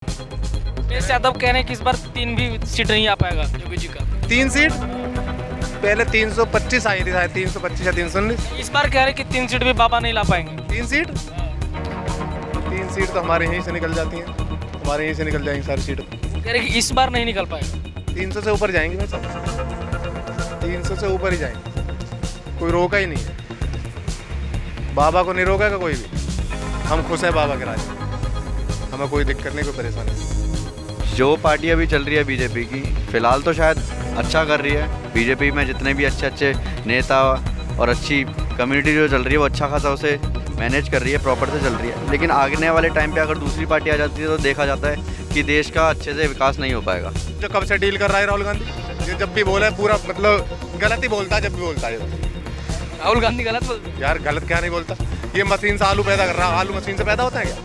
अखिलेश यादव कह रहे हैं कि इस बार 3 भी सीट नहीं आ पाएगा योगी जी का। 3 सीट पहले 325 आई थी, शायद 325 या 319। इस बार कह रहे हैं कि 3 सीट भी बाबा नहीं ला पाएंगे। 3 सीट 3 सीट तो हमारे यहीं से निकल जाती हैं, हमारे यहीं से निकल जाएंगी सारी सीटें। कह रहे हैं कि इस बार नहीं निकल पाएगा। 300 से ऊपर जाएंगे भाई साहब, 300 से ऊपर ही जाएंगे, कोई रोका ही नहीं है। बाबा को नहीं रोकेगा कोई भी। हम खुश हैं बाबा के राज में, हमें कोई दिक्कत नहीं, कोई परेशानी नहीं। जो पार्टी अभी चल रही है बीजेपी की, फिलहाल तो शायद अच्छा कर रही है। बीजेपी में जितने भी अच्छे अच्छे नेता और अच्छी कम्युनिटी जो चल रही है वो अच्छा खासा उसे मैनेज कर रही है, प्रॉपर से चल रही है। लेकिन आने वाले टाइम पे अगर दूसरी पार्टी आ जाती है तो देखा जाता है कि देश का अच्छे से विकास नहीं हो पाएगा। जो कब से डील कर रहा है राहुल गांधी, ये जब भी बोला है पूरा मतलब गलत ही बोलता है, जब भी बोलता है राहुल गांधी गलत बोलते हैं। यार गलत क्या नहीं बोलता। ये मशीन से आलू पैदा कर रहा है, आलू मशीन से पैदा होता है क्या?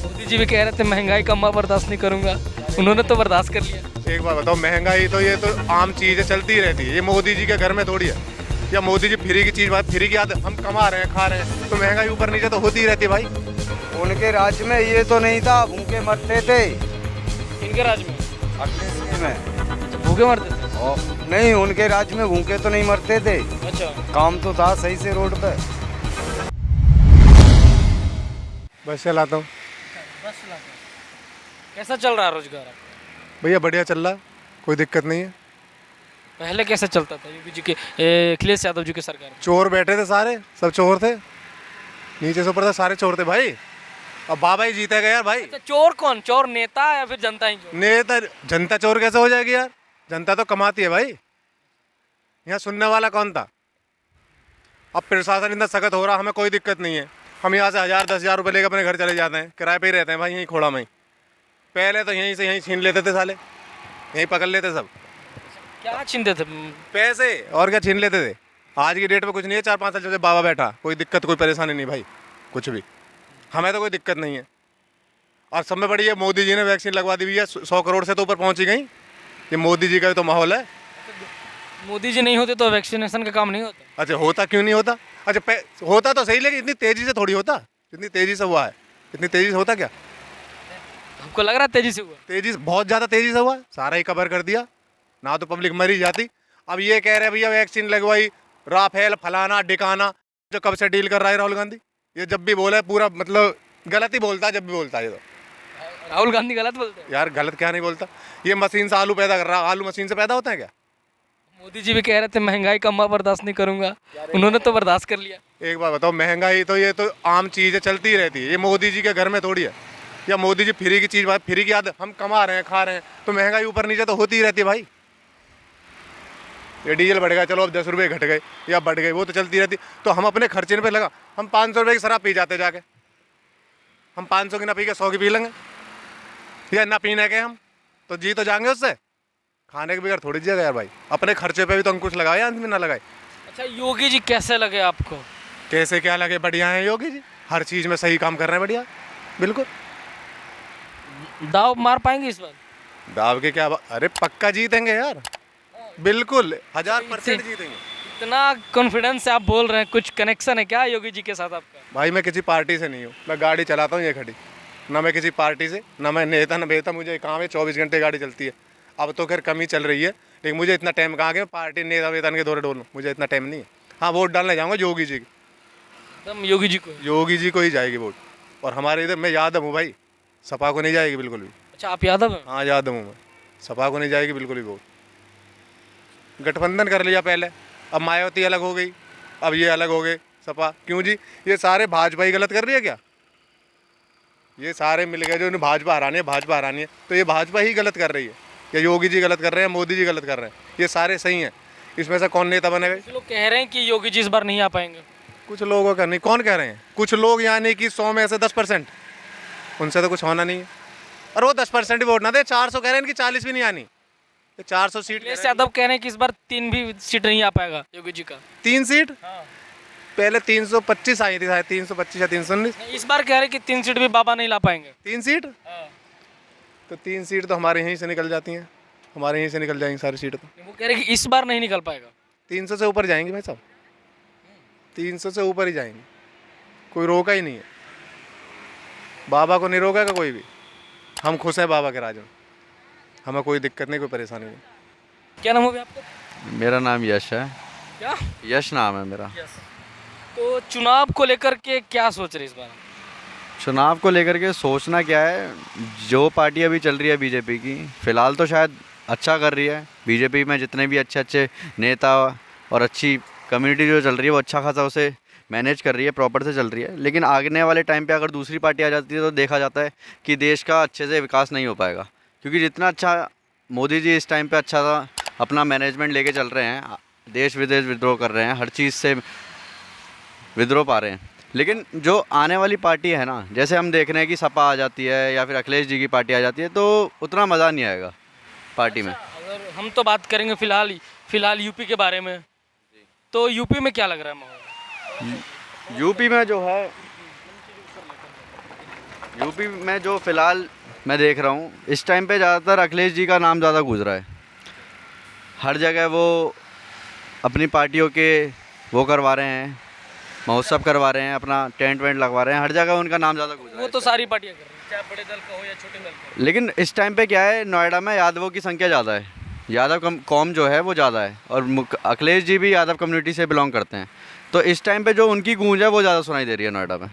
मोदी जी भी कह रहे थे महंगाई कम मैं बर्दाश्त नहीं करूंगा, उन्होंने तो बर्दाश्त कर लिया। एक बार बताओ, महंगाई तो ये तो आम चीज़ है, चलती रहती है। ये मोदी जी के घर में थोड़ी है, या मोदी जी फ्री की चीज़, फ्री की आदत, हम कमा रहे हैं खा रहे हैं, तो महंगाई ऊपर नीचे तो होती ही रहती है भाई। उनके राज्य में ये तो नहीं था, भूखे मरते थे। इनके राज्य में अखिलेश में भूखे मरते थे। और नहीं, उनके राज्य में भूखे तो नहीं मरते थे, अच्छा, काम तो था सही से रोड पे। बस चलाता हूँ बस कैसा चल रहा है रोजगार? भैया, बढ़िया चल रहा है, कोई दिक्कत नहीं है। पहले कैसे चलता था योगी जी के अखिलेश यादव जी की सरकार में? चोर बैठे थे सारे, सब चोर थे, नीचे से ऊपर तक सारे चोर थे भाई। अब बाबा ही जीतेगा यार भाई। तो चोर कौन? चोर नेता या फिर जनता ही चोर? नेता, जनता चोर कैसे हो जाएगी यार? जनता तो कमाती है भाई, यहाँ सुनने वाला कौन था? अब प्रशासन इतना सख्त हो रहा, हमें कोई दिक्कत नहीं है। हम यहाँ से 1000-10,000 रुपये लेकर अपने घर चले जाते हैं, किराए पे ही रहते हैं भाई, यहीं खोड़ा में ही। पहले तो यहीं से यहीं छीन लेते थे साले, यहीं पकड़ लेते सब क्या छीनते थे? पैसे, और क्या छीन लेते थे। आज की डेट में कुछ नहीं है, 4-5 साल से बाबा बैठा, कोई दिक्कत कोई परेशानी नहीं भाई, कुछ भी। हमें तो कोई दिक्कत नहीं है। और सब में बड़ी है, मोदी जी ने वैक्सीन लगवा दी हुई है, 100 करोड़ से तो ऊपर पहुँची गई। ये मोदी जी का तो माहौल है। मोदी जी नहीं होते तो वैक्सीनेशन का काम नहीं होता। अच्छा, होता क्यों नहीं होता? अच्छा, होता तो सही, लेकिन इतनी तेज़ी से थोड़ी होता, इतनी तेज़ी से हुआ है। इतनी तेज़ी से होता क्या? आपको लग रहा है तेजी से हुआ? तेज़ी से, बहुत ज़्यादा तेज़ी से हुआ, सारा ही कवर कर दिया ना, तो पब्लिक मरी जाती। अब ये कह रहे हैं भैया वैक्सीन लगवाई, राफेल फलाना डिकाना, जो कब से डील कर रहा है राहुल गांधी, ये जब भी बोला है पूरा मतलब गलत ही बोलता है, जब भी बोलता है ये तो। राहुल गांधी गलत बोलते हैं। यार गलत क्या नहीं बोलता। ये मशीन से आलू पैदा कर रहा है, आलू मशीन से पैदा होता है क्या? मोदी जी भी कह रहे थे महंगाई कम मैं बर्दाश्त नहीं करूंगा, उन्होंने तो बर्दाश्त कर लिया। एक बार बताओ, महंगाई तो ये तो आम चीज़ है, चलती ही रहती है। ये मोदी जी के घर में थोड़ी है, या मोदी जी फ्री की चीज़, फ्री की आदत, हम कमा रहे हैं खा रहे हैं, तो महंगाई ऊपर नीचे तो होती ही रहती है भाई। ये डीजल बढ़ गया, चलो अब 10 रुपये घट गए या बढ़ गए, वो तो चलती रहती। तो हम अपने खर्चे पे लगा, हम 500 रुपये की शराब पी जाते जाके, हम 500 की ना पी के 100 की पी लेंगे, या ना पीने के हम तो जी तो जाएंगे उससे। खाने के बगैर थोड़ी जिएगा यार भाई, अपने खर्चे पे भी तो अंकुश लगाए, आदमी ना लगाए। अच्छा, योगी जी कैसे लगे आपको? कैसे क्या लगे? बढ़िया है योगी जी, हर चीज़ में सही काम कर रहे हैं, बढ़िया बिल्कुल। दाव मार पाएंगे इस बार? दाव के क्या अरे पक्का जीतेंगे यार, बिल्कुल 1000% जीतेंगे। इतना कॉन्फिडेंस से आप बोल रहे हैं, कुछ कनेक्शन है क्या योगी जी के साथ आपका? भाई मैं किसी पार्टी से नहीं हूँ, मैं गाड़ी चलाता हूँ ये खड़ी, ना मैं किसी पार्टी से, ना मैं नेता ना बेता, मुझे काम है, 24 घंटे गाड़ी चलती है। अब तो खैर कमी चल रही है, लेकिन मुझे इतना टाइम कहाँ के पार्टी नेता वेतन के दौरे डोलूँ, मुझे इतना टाइम नहीं है। हाँ, वोट डालने जाऊँगा योगी जी की, एकदम योगी जी को? योगी जी को ही जाएगी वोट। और हमारे इधर मैं यादव हूँ भाई, सपा को नहीं जाएगी बिल्कुल भी। अच्छा, आप यादव हैं? हाँ यादव हूँ मैं, सपा को नहीं जाएगी बिल्कुल भी वोट। गठबंधन कर लिया पहले, अब मायावती अलग हो गई, अब ये अलग हो गए सपा। क्यों जी? ये सारे भाजपा ही गलत कर रही है क्या? ये सारे मिल गए जो इन्हें भाजपा हरानी है, भाजपा हरानी है, तो ये भाजपा ही गलत कर रही है, या योगी जी गलत कर रहे हैं, मोदी जी गलत कर रहे हैं? ये सारे सही हैं, इसमें से कौन नेता बनेगा? कुछ लोग कह रहे हैं कि योगी जी इस बार नहीं आ पाएंगे। कुछ लोगों का नहीं, कौन कह रहे हैं? कुछ लोग, यानी कि 100 में से 10%, उनसे तो कुछ होना नहीं है। और वो 10% ही वोट ना दे, 400 कह रहे हैं, इनकी 40 भी नहीं आनी, 400 सीट। अखिलेश यादव कह रहे हैं कि इस बार 3 भी सीट नहीं आ पाएगा योगी जी का। 3 सीट हाँ। पहले 325 आई थी, शायद 325 या 319। इस बार कह रहे हैं कि 3 सीट भी बाबा नहीं ला पाएंगे। 3 सीट तो 3 सीट तो हमारे यहीं से निकल जाती हैं, हमारे यहीं से निकल जाएंगी सारी सीटें। तो वो कह रहे हैं कि इस बार नहीं निकल पाएगा। 300 से ऊपर जाएंगे भाई साहब, 300 से ऊपर ही जाएंगे, कोई रोका ही नहीं है। बाबा को नहीं रोकेगा कोई भी। हम खुश हैं बाबा के राज में, हमें कोई दिक्कत नहीं, कोई परेशानी नहीं। क्या नाम हो गया आपका? मेरा नाम यश है। क्या? यश नाम है मेरा। तो चुनाव को लेकर के क्या सोच रहे इस बार? चुनाव को लेकर के सोचना क्या है, जो पार्टी अभी चल रही है बीजेपी की, फ़िलहाल तो शायद अच्छा कर रही है। बीजेपी में जितने भी अच्छे अच्छे नेता और अच्छी कम्युनिटी जो चल रही है वो अच्छा खासा उसे मैनेज कर रही है, प्रॉपर से चल रही है। लेकिन आने वाले टाइम पे अगर दूसरी पार्टी आ जाती है तो देखा जाता है कि देश का अच्छे से विकास नहीं हो पाएगा, क्योंकि जितना अच्छा मोदी जी इस टाइम पे अच्छा सा अपना मैनेजमेंट लेके चल रहे हैं, देश विदेश विद्रोह कर रहे हैं, हर चीज़ से विद्रोह पा रहे हैं। लेकिन जो आने वाली पार्टी है ना, जैसे हम देख रहे हैं कि सपा आ जाती है या फिर अखिलेश जी की पार्टी आ जाती है, तो उतना मज़ा नहीं आएगा पार्टी में। अगर हम तो बात करेंगे फिलहाल यूपी के बारे में, तो यूपी में क्या लग रहा है माहौल? यूपी में जो है, यूपी में जो फ़िलहाल मैं देख रहा हूँ, इस टाइम पे ज़्यादातर अखिलेश जी का नाम ज़्यादा गूंज रहा है। हर जगह वो अपनी पार्टियों के वो करवा रहे हैं, महोत्सव करवा रहे हैं, अपना टेंट वेंट लगवा रहे हैं, हर जगह उनका नाम ज़्यादा गूंज रहा वो है। तो सारी पार्टियां कर रही हैं, चाहे बड़े दल का हो या छोटे दल का लेकिन इस टाइम पे क्या है, नोएडा में यादवों की संख्या ज़्यादा है, यादव कौम जो है वो ज़्यादा है, और अखिलेश जी भी यादव कम्युनिटी से बिलोंग करते हैं। तो इस टाइम पे जो उनकी गूंज है वो ज़्यादा सुनाई दे रही है नोएडा में।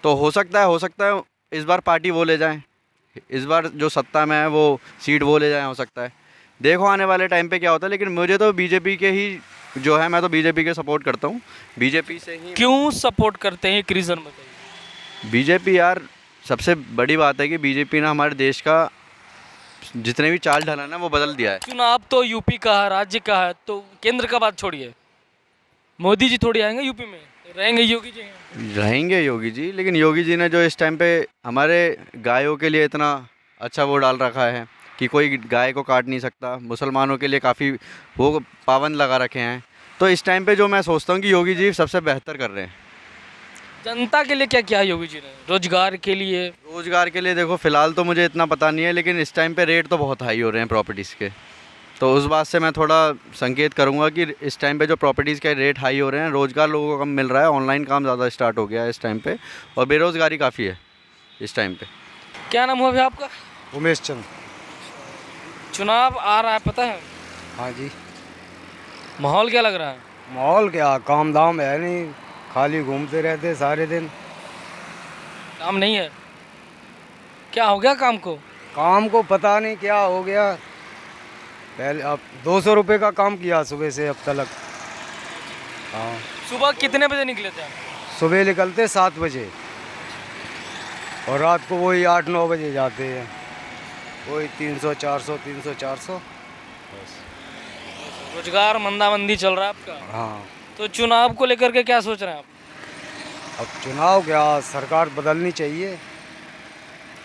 तो हो सकता है इस बार पार्टी वो ले जाएं, इस बार जो सत्ता में है वो सीट वो ले जाएं, हो सकता है। देखो आने वाले टाइम पे क्या होता है। लेकिन मुझे तो बीजेपी के ही जो है, मैं तो बीजेपी के सपोर्ट करता हूँ, बीजेपी से ही। क्यों सपोर्ट करते हैं, एक रीज़न बताइए। बीजेपी यार, सबसे बड़ी बात है कि बीजेपी ने हमारे देश का जितने भी चाल ढलन है वो बदल दिया है। चुनाव तो यूपी का है, राज्य का है, तो केंद्र का बात छोड़िए, मोदी जी थोड़ी आएंगे यूपी में, रहेंगे योगी जी हैं। रहेंगे योगी जी, लेकिन योगी जी ने जो इस टाइम पे हमारे गायों के लिए इतना अच्छा वो डाल रखा है कि कोई गाय को काट नहीं सकता, मुसलमानों के लिए काफ़ी वो पाबंद लगा रखे हैं। तो इस टाइम पे जो मैं सोचता हूँ कि योगी जी सबसे बेहतर कर रहे हैं। जनता के लिए क्या किया है योगी जी ने? रोजगार के लिए? रोज़गार के लिए देखो, फ़िलहाल तो मुझे इतना पता नहीं है, लेकिन इस टाइम पे रेट तो बहुत हाई हो रहे हैं प्रॉपर्टीज़ के। तो उस बात से मैं थोड़ा संकेत करूंगा कि इस टाइम पे जो प्रॉपर्टीज़ के रेट हाई हो रहे हैं, रोज़गार लोगों को कम मिल रहा है, ऑनलाइन काम ज़्यादा स्टार्ट हो गया है इस टाइम पे, और बेरोज़गारी काफ़ी है इस टाइम पे। क्या नाम हुआ अभी आपका? उमेश चंद। चुनाव आ रहा है, पता है? हाँ जी। माहौल क्या लग रहा है? माहौल क्या, काम धाम है नहीं, खाली घूमते रहते सारे दिन। काम नहीं है? क्या हो गया काम को? काम को पता नहीं क्या हो गया। पहले अब 200 रुपये का काम किया सुबह से अब तक। हाँ, सुबह कितने बजे निकले थे आप? सुबह निकलते 7 बजे और रात को वही 8-9 बजे जाते हैं, वही 300-400 300-400 बस। रोजगार मंदामंदी चल रहा है आपका? हाँ। तो चुनाव को लेकर के क्या सोच रहे हैं आप? अब चुनाव क्या, सरकार बदलनी चाहिए।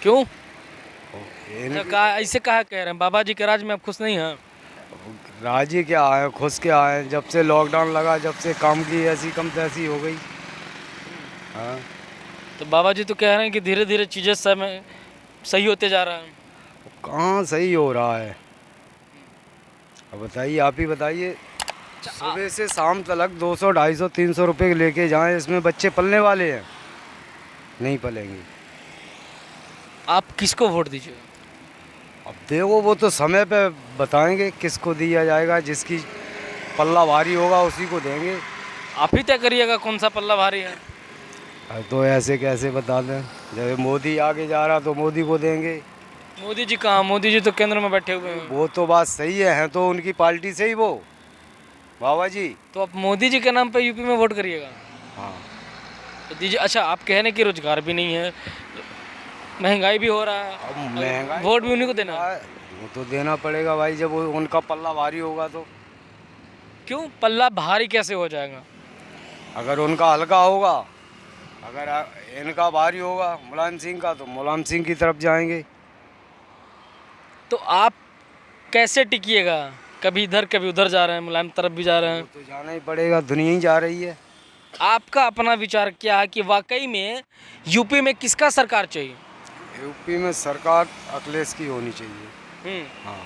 क्यों? इनकी- ऐसे कहा कह रहे हैं, बाबा जी के राज में आप खुश नहीं हैं? राजी क्या आए, खुश क्या आए, जब से लॉकडाउन लगा, जब से काम की ऐसी कम तैसी हो गई। हाँ। तो बाबा जी तो कह रहे हैं कि धीरे धीरे चीज़ें समय सही होते जा रहा है। कहाँ सही हो रहा है, अब बताइए, आप ही बताइए। सुबह से शाम तक 200 250 300 रुपये लेके जाएं, इसमें बच्चे पलने वाले हैं? नहीं पलेंगे। आप किसको वोट दीजिएगा? अब देखो, वो तो समय पे बताएंगे किसको दिया जाएगा, जिसकी पल्ला भारी होगा उसी को देंगे। आप ही तय करिएगा कौन सा पल्ला भारी है। अब तो ऐसे कैसे बता दें, जब मोदी आगे जा रहा तो मोदी को देंगे। मोदी जी कहाँ? मोदी जी तो केंद्र में बैठे हुए हैं। वो तो बात सही है, हैं तो उनकी पार्टी से ही वो बाबा जी। तो आप मोदी जी के नाम पे यूपी में वोट करिएगा? हाँ। तो दीजिए। अच्छा, आप कह रहे हैं कि रोजगार भी नहीं है, महंगाई भी हो रहा है, अब महंगाई वोट भी उन्हीं को देना है। वो तो देना पड़ेगा भाई, जब उनका पल्ला भारी होगा तो। क्यों पल्ला भारी कैसे हो जाएगा? अगर उनका हल्का होगा, अगर इनका भारी होगा मुलायम सिंह का, तो मुलायम सिंह की तरफ जाएंगे। तो आप कैसे टिकिएगा? कभी इधर कभी उधर जा रहे हैं, मुलायम तरफ भी जा रहे हैं। तो जाना ही पड़ेगा, दुनिया ही जा रही है। आपका अपना विचार क्या है कि वाकई में यूपी में किसका सरकार चाहिए? यूपी में सरकार अखिलेश की होनी चाहिए। हाँ।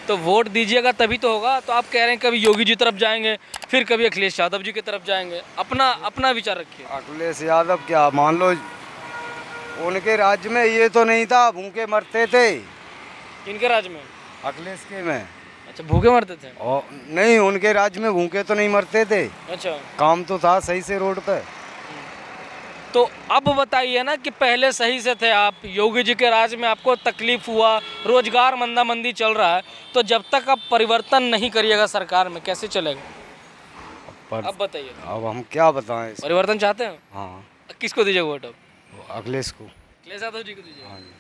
तो वोट दीजिएगा तभी तो होगा। तो आप कह रहे हैं कभी योगी जी तरफ जाएंगे, फिर कभी अखिलेश यादव जी की तरफ जाएंगे। अपना विचार रखिए। अखिलेश यादव क्या, मान लो उनके राज्य में ये तो नहीं था, भूखे मरते थे। इनके राज्य में? अखिलेश के में। अच्छा, भूखे मरते थे? और नहीं, उनके राज्य में भूखे तो नहीं मरते थे, अच्छा, काम तो था सही से रोड पे। तो अब बताइए ना कि पहले सही से थे आप, योगी जी के राज में आपको तकलीफ हुआ, रोजगार मंदी चल रहा है, तो जब तक आप परिवर्तन नहीं करिएगा सरकार में कैसे चलेगा? पर अब बताइए, अब हम क्या बताएं परिवर्तन चाहते हैं? हाँ, किसको दीजिएगा वोट अब? अखिलेश को। अखिलेश यादव जी को दीजिएगा। हाँ जी।